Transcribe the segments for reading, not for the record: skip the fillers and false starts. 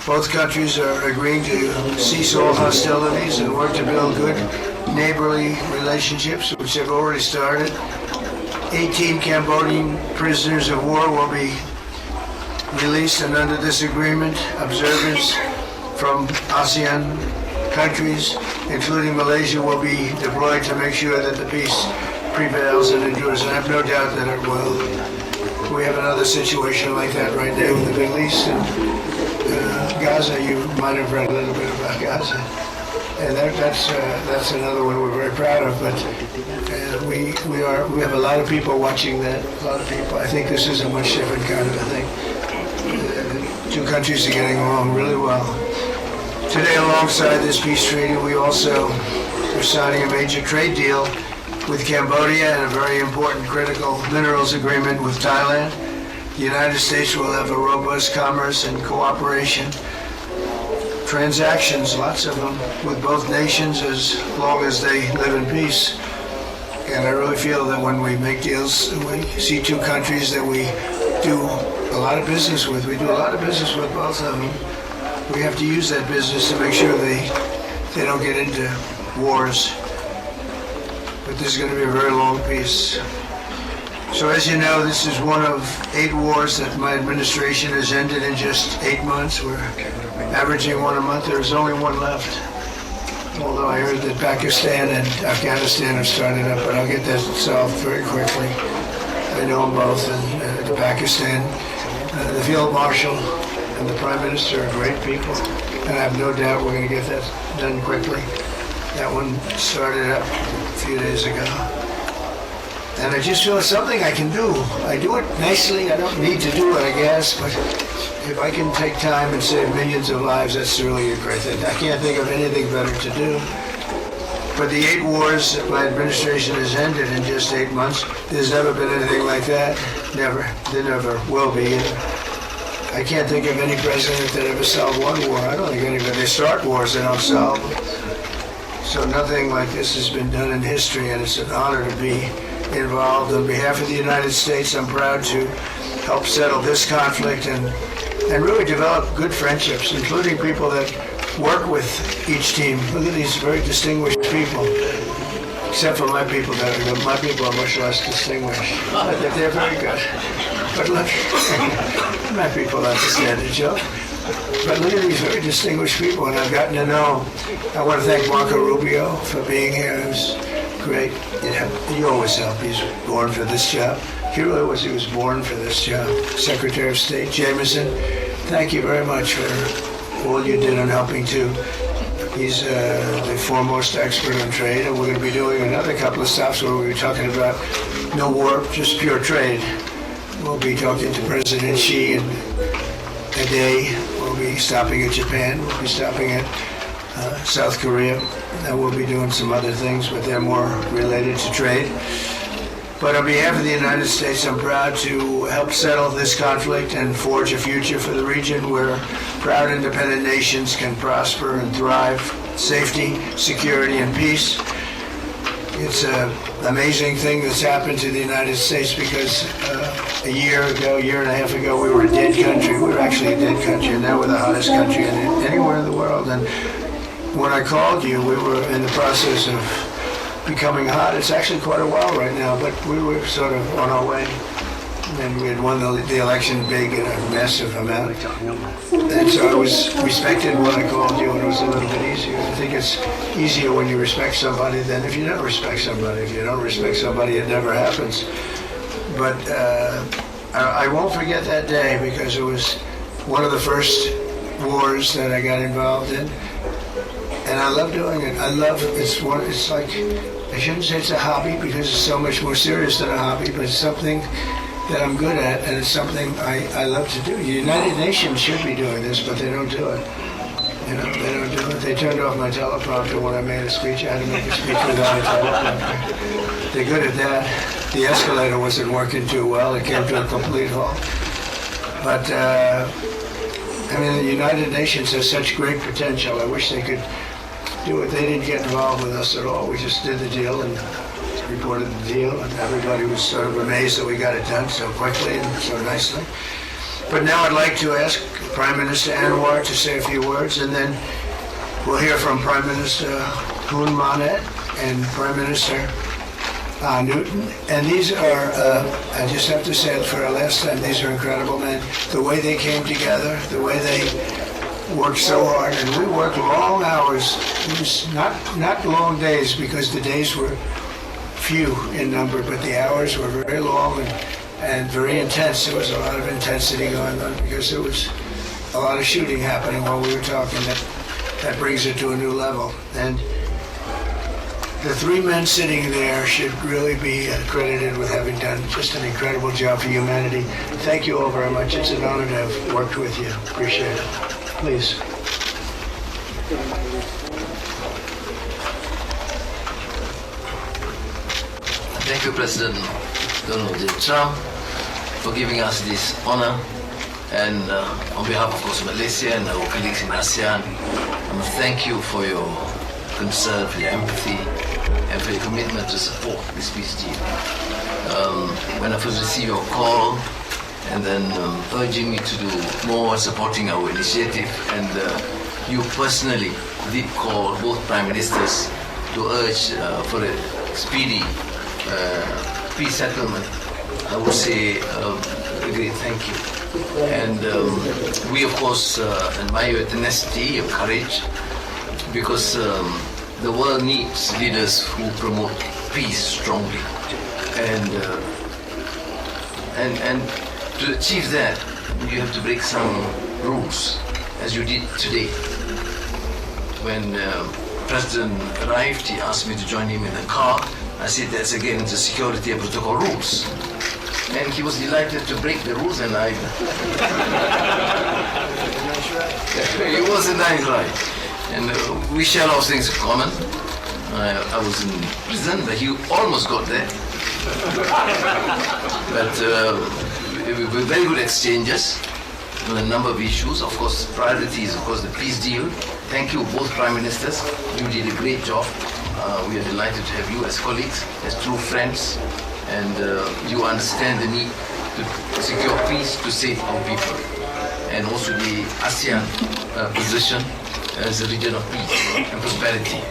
Both countries are agreeing to cease all hostilities and work to build good neighborly relationships, which have already started. 18 Cambodian prisoners of war will be released, and under this agreement, observers from Asean countries, including Malaysia, will be deployed to make sure that the peace prevails and endures. And I have no doubt that it will. We have another situation like that right now in the Middle East. Gaza, you might have read a little bit about Gaza. And that's another one we're very proud of. But we have a lot of people watching that. A lot of people. I think this is a much different kind of a thing. The two countries are getting along really well. Today, alongside this peace treaty, we also are signing a major trade deal with Cambodia and a very important critical minerals agreement with Thailand. The United States will have a robust commerce and cooperation transactions, lots of them, with both nations as long as they live in peace. And I really feel that when we make deals, we see two countries that we do a lot of business with. We do a lot of business with both of them. We have to use that business to make sure they don't get into wars. But this is going to be a very long peace. So as you know, this is one of 8 wars that my administration has ended in just 8 months. We're averaging one a month. There's only one left. Although I heard that Pakistan and Afghanistan have started up, but I'll get that solved very quickly. I know them both, and Pakistan, the Field Marshal and the Prime Minister are great people, and I have no doubt we're going to get that done quickly. That one started up a few days ago. And I just feel it's something I can do. I do it nicely. I don't need to do it, I guess, but if I can take time and save millions of lives, that's really a great thing. I can't think of anything better to do. But the 8 wars that my administration has ended in just 8 months, there's never been anything like that. Never. There never will be. I can't think of any president that ever solved one war. I don't think anybody. They start wars, they don't solve them. So nothing like this has been done in history, and it's an honor to be involved. On behalf of the United States, I'm proud to help settle this conflict and really develop good friendships, including people that work with each team. Look at these very distinguished people, except for my people. My people are much less distinguished. They're very good. But look, my people understand the joke. But look at these very distinguished people, and I've gotten to know. I want to thank Marco Rubio for being here. It was great. You always help. He's born for this job. He really was. He was born for this job. Secretary of State Jameson, thank you very much for all you did on helping too. He's the foremost expert on trade, and we're going to be doing another couple of stops where we'll be talking about no war, just pure trade. We'll be talking to President Xi in a day. We'll be stopping at Japan. We'll be stopping at South Korea. And we'll be doing some other things, but they're more related to trade. But on behalf of the United States, I'm proud to help settle this conflict and forge a future for the region where proud independent nations can prosper and thrive, safety, security, and peace. It's an amazing thing that's happened to the United States because a year and a half ago, we were a dead country. We were actually a dead country, and now we're the hottest country anywhere in the world. And when I called you, we were in the process of becoming hot. It's actually quite a while right now, but we were sort of on our way. And we had won the election big in a massive amount. And so I was respected when I called you, and it was a little bit easier. I think it's easier when you respect somebody than if you don't respect somebody. If you don't respect somebody, it never happens. But I won't forget that day because it was one of the first wars that I got involved in. And I love doing it. It's like, I shouldn't say it's a hobby because it's so much more serious than a hobby, but it's something that I'm good at, and it's something I love to do. The United Nations should be doing this, but they don't do it. They don't do it. They turned off my teleprompter when I made a speech. I had to make a speech without a teleprompter. They're good at that. The escalator wasn't working too well. It came to a complete halt. But, the United Nations has such great potential. I wish they could do it. They didn't get involved with us at all. We just did the deal and reported the deal, and everybody was sort of amazed that we got it done so quickly and so nicely. But now I'd like to ask Prime Minister Anwar to say a few words, and then we'll hear from Prime Minister Hun Manet and Prime Minister Newton. And these are, I just have to say it for a last time, these are incredible men. The way they came together, the way they worked so hard, and we worked long hours. It was not long days because the days were few in number, but the hours were very long and very intense. There was a lot of intensity going on because there was a lot of shooting happening while we were talking. That brings it to a new level. And the three men sitting there should really be credited with having done just an incredible job for humanity. Thank you all very much. It's an honor to have worked with you. Appreciate it. Please. Thank you, President Donald J. Trump, for giving us this honor. And on behalf, of course, Malaysia and our colleagues in ASEAN, I must thank you for your concern, for your empathy, and for your commitment to support this peace deal. When I first received your call, and then urging me to do more, supporting our initiative, and you personally did call both Prime Ministers to urge for a speedy peace settlement. I would say a great thank you. And we, of course, admire your tenacity, your courage, because the world needs leaders who promote peace strongly. And to achieve that, you have to break some rules, as you did today. When President arrived, he asked me to join him in the car. I said that's against the security and protocol rules. And he was delighted to break the rules, and I... It was a nice ride. And we share a lot of things in common. I was in prison, but he almost got there. But with very good exchanges on a number of issues. Of course, priority is, of course, the peace deal. Thank you, both Prime Ministers. You did a great job. We are delighted to have you as colleagues, as true friends, and you understand the need to secure peace to save our people, and also the ASEAN position as a region of peace and prosperity.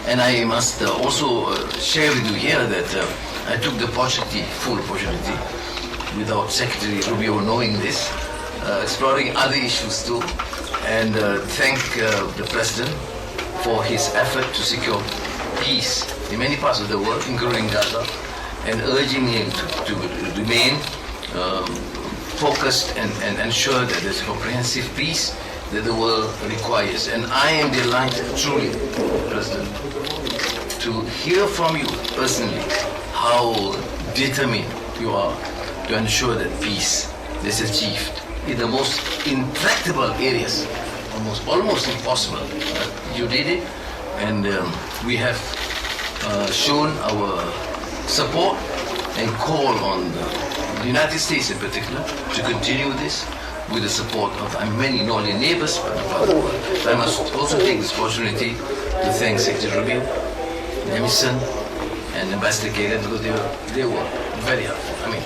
And I must also share with you here that I took the opportunity, full opportunity, without Secretary Rubio knowing this, exploring other issues too, and thank the President for his effort to secure peace in many parts of the world, including Gaza, and urging him to remain focused and ensure that there's comprehensive peace that the world requires. And I am delighted, truly, President, to hear from you personally how determined you are to ensure that peace is achieved in the most intractable areas, almost impossible. You did it, and we have shown our support and call on the United States in particular to continue this with the support of many not only neighbors but the world. I must also take this opportunity to thank Secretary Rubio, Emerson, and Ambassador Kagan, because they were very helpful. I mean,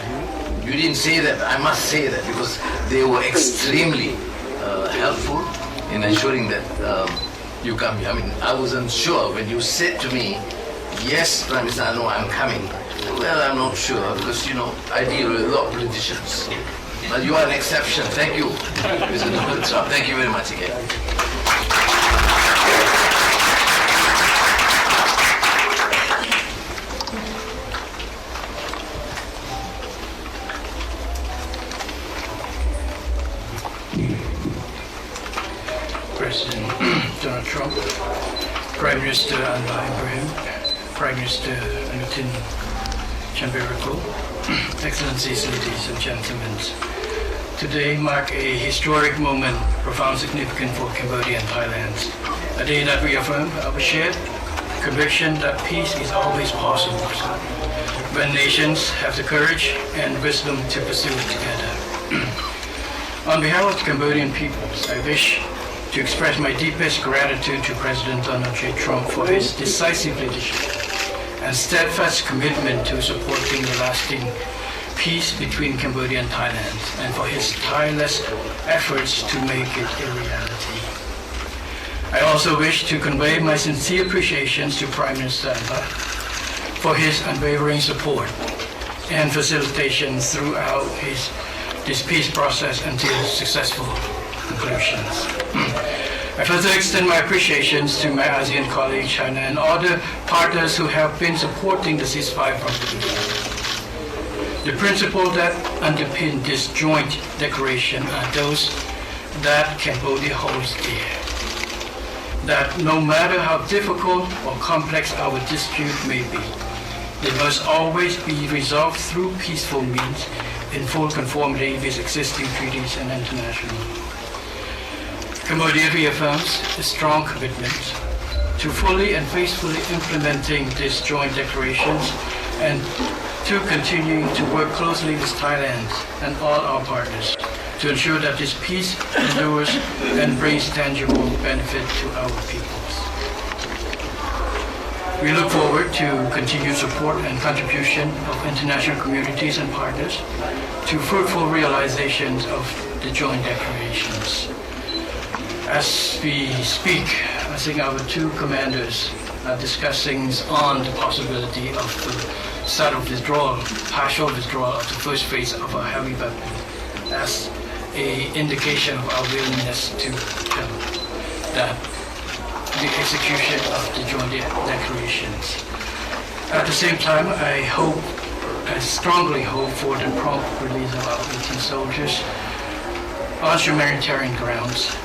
you didn't say that, I must say that, because they were extremely helpful in ensuring that you come here. I mean, I wasn't sure when you said to me, yes, Prime Minister, I know I'm coming. Well, I'm not sure, because, I deal with a lot of politicians. But you are an exception. Thank you, Mr. Donald Trump. Thank you very much again. President Donald Trump, Prime Minister Anwar Ibrahim, Prime Minister Anutin Chanberako, Excellencies, ladies and gentlemen, today marks a historic moment, profound significance for Cambodia and Thailand. A day that reaffirms our shared conviction that peace is always possible when nations have the courage and wisdom to pursue it together. On behalf of the Cambodian peoples, I wish to express my deepest gratitude to President Donald J. Trump for his decisive leadership and steadfast commitment to supporting the lasting peace between Cambodia and Thailand and for his tireless efforts to make it a reality. I also wish to convey my sincere appreciations to Prime Minister Anwar for his unwavering support and facilitation throughout this peace process until successful conclusions. I further extend my appreciations to my ASEAN colleagues, China, and other partners who have been supporting the ceasefire from the beginning. The principles that underpin this joint declaration are those that Cambodia holds dear. That no matter how difficult or complex our dispute may be, they must always be resolved through peaceful means in full conformity with existing treaties and international law. Cambodia reaffirms a strong commitment to fully and faithfully implementing these joint declarations and to continuing to work closely with Thailand and all our partners to ensure that this peace endures and brings tangible benefit to our peoples. We look forward to continued support and contribution of international communities and partners to fruitful realizations of the joint declarations. As we speak, I think our two commanders are discussing on the possibility of the start of withdrawal, partial withdrawal of the first phase of our heavy weapon as an indication of our willingness to help that the execution of the joint declarations. At the same time, I strongly hope for the prompt release of our 18 soldiers on humanitarian grounds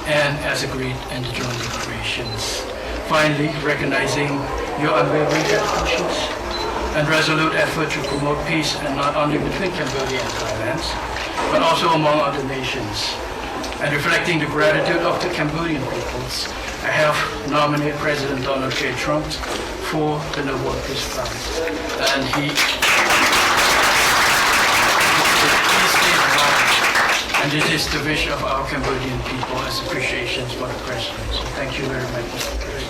and as agreed in the joint declarations. Finally, recognizing your unwavering dedications and resolute effort to promote peace, and not only between Cambodia and Thailand, but also among other nations, and reflecting the gratitude of the Cambodian peoples, I have nominated President Donald J. Trump for the Nobel Peace Prize, and he and this is the wish of our Cambodian people as appreciations for the President. So thank you very much, Mr. President.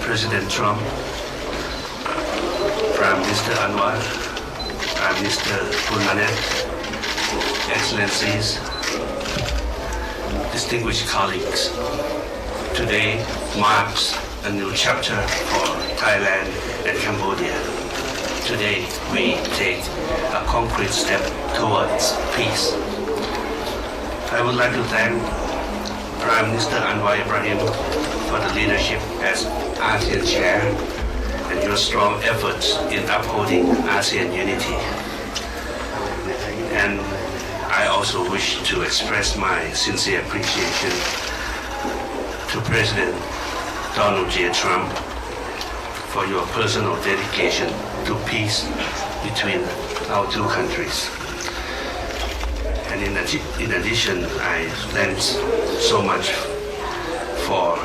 President Trump, Prime Minister Anwar, Prime Minister Hun, Excellencies, distinguished colleagues, today marks a new chapter for Thailand and Cambodia. Today we take a concrete step towards peace. I would like to thank Prime Minister Anwar Ibrahim for the leadership as ASEAN Chair and your strong efforts in upholding ASEAN unity. And I also wish to express my sincere appreciation to President Donald J. Trump for your personal dedication to peace between our two countries. And in addition, I thank so much for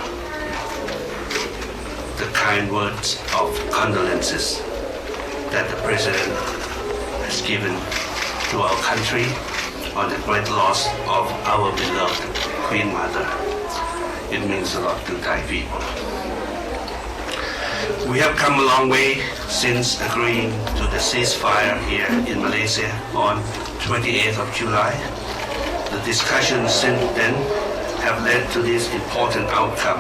the kind words of condolences that the President has given to our country on the great loss of our beloved Queen Mother. It means a lot to Thai people. We have come a long way since agreeing to the ceasefire here in Malaysia on 28th of July. The discussions since then have led to this important outcome,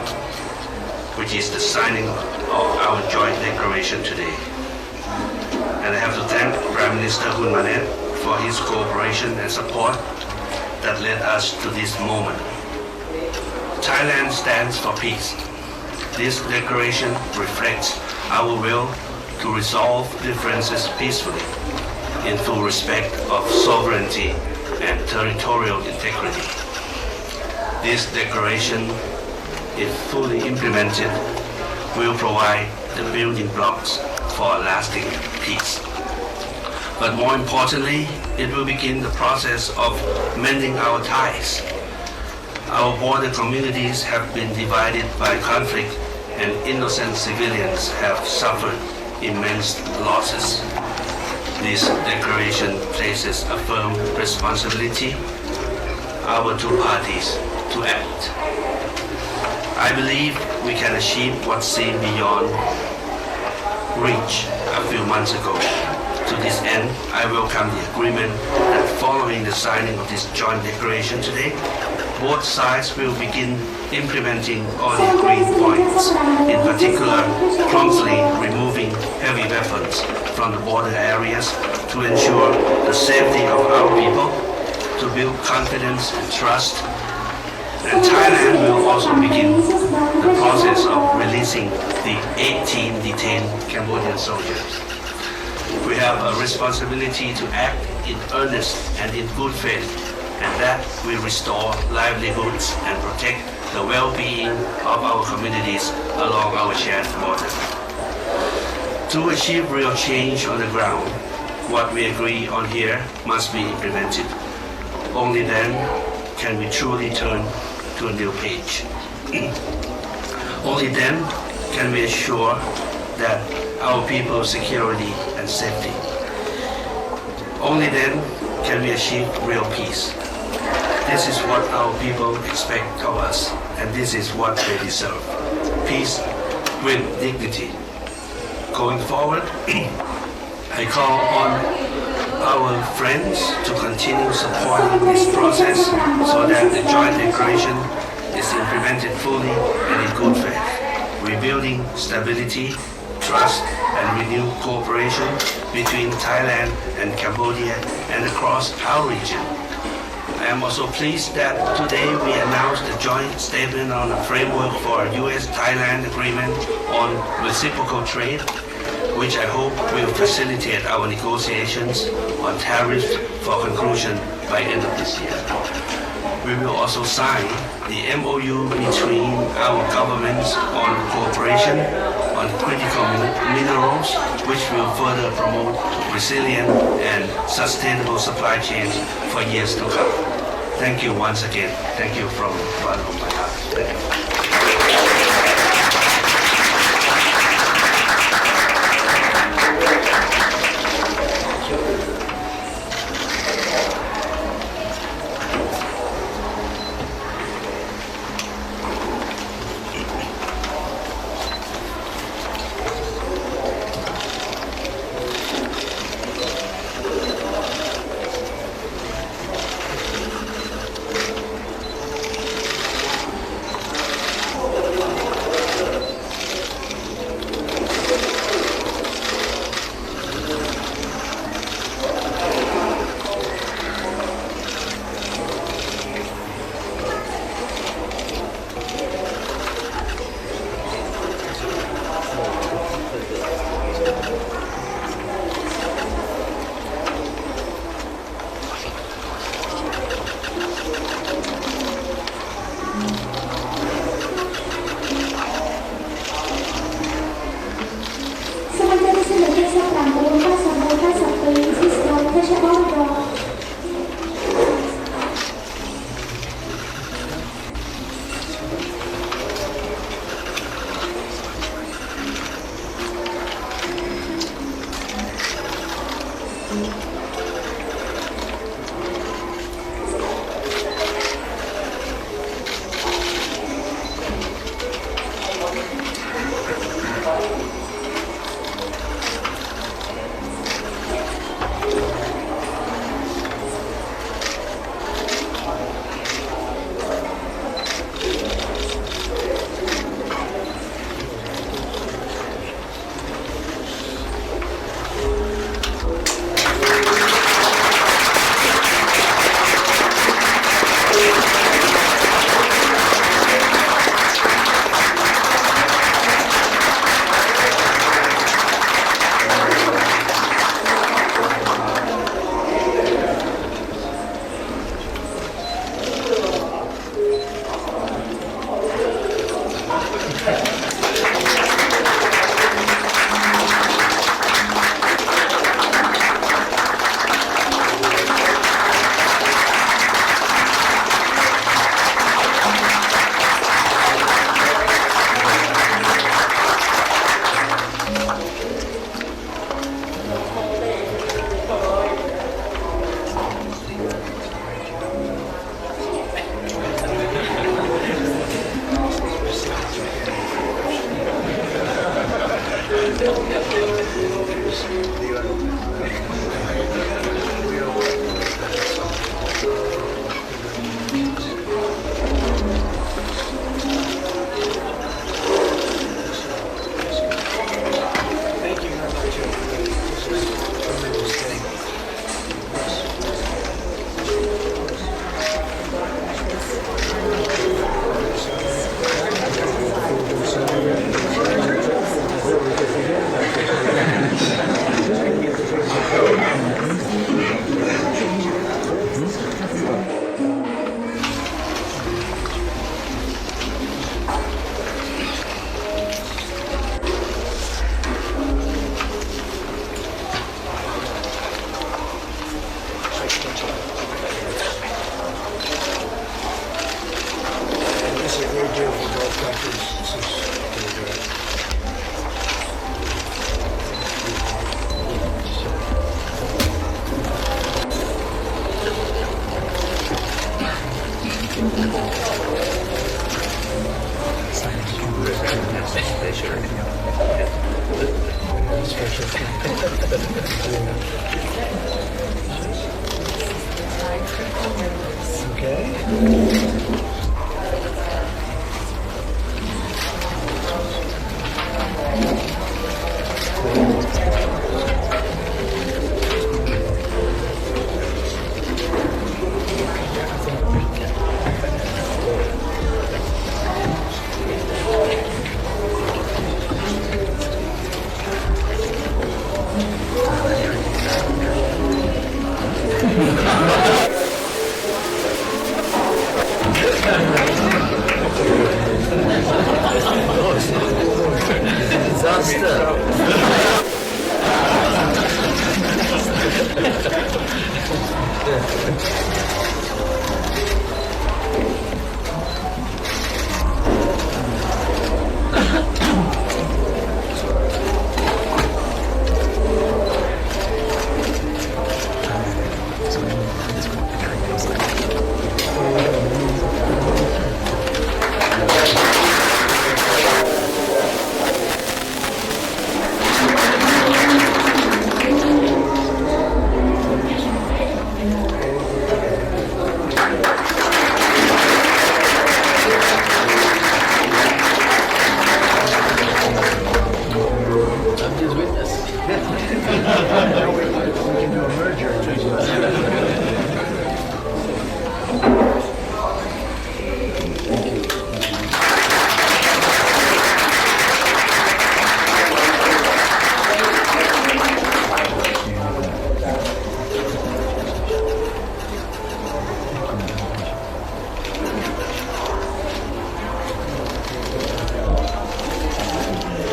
which is the signing of our joint declaration today. And I have to thank Prime Minister Hun for his cooperation and support that led us to this moment. Thailand stands for peace. This declaration reflects our will to resolve differences peacefully in full respect of sovereignty and territorial integrity. This declaration, if fully implemented, will provide the building blocks for a lasting peace. But more importantly, it will begin the process of mending our ties. Our border communities have been divided by conflict, and innocent civilians have suffered immense losses. This declaration places a firm responsibility our two parties to act. I believe we can achieve what seemed beyond reach a few months ago. To this end, I welcome the agreement that following the signing of this joint declaration today, both sides will begin implementing all the agreed points, in particular promptly removing heavy weapons from the border areas to ensure the safety of our people, to build confidence and trust. And Thailand will also begin the process of releasing the 18 detained Cambodian soldiers. We have a responsibility to act in earnest and in good faith, and that will restore livelihoods and protect the well-being of our communities along our shared border. To achieve real change on the ground, what we agree on here must be implemented. Only then can we truly turn to a new page. Only then can we assure that our people's security and safety. Only then can we achieve real peace. This is what our people expect of us, and this is what they deserve. Peace with dignity. Going forward, I call on our friends to continue supporting this process so that the joint declaration is implemented fully and in good faith, rebuilding stability, trust, and renewed cooperation between Thailand and Cambodia and across our region. I am also pleased that today we announced a joint statement on a framework for a U.S.-Thailand agreement on reciprocal trade, which I hope will facilitate our negotiations on tariffs for conclusion by end of this year. We will also sign the MOU between our governments on cooperation on critical minerals, which will further promote resilient and sustainable supply chains for years to come. Thank you once again. Thank you from the bottom of my heart. Thank you.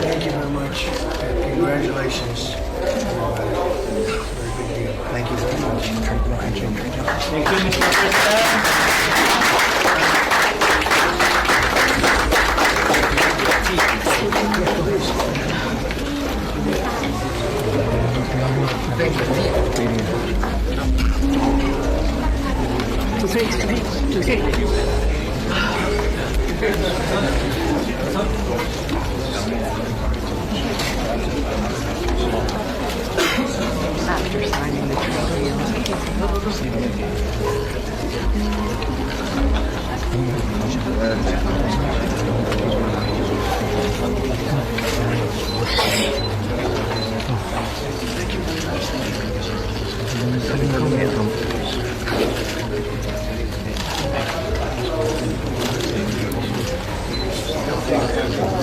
Thank you very much. Congratulations. Very good deal. Thank you very much. Thank you, Mr. President. After signing the Thank you.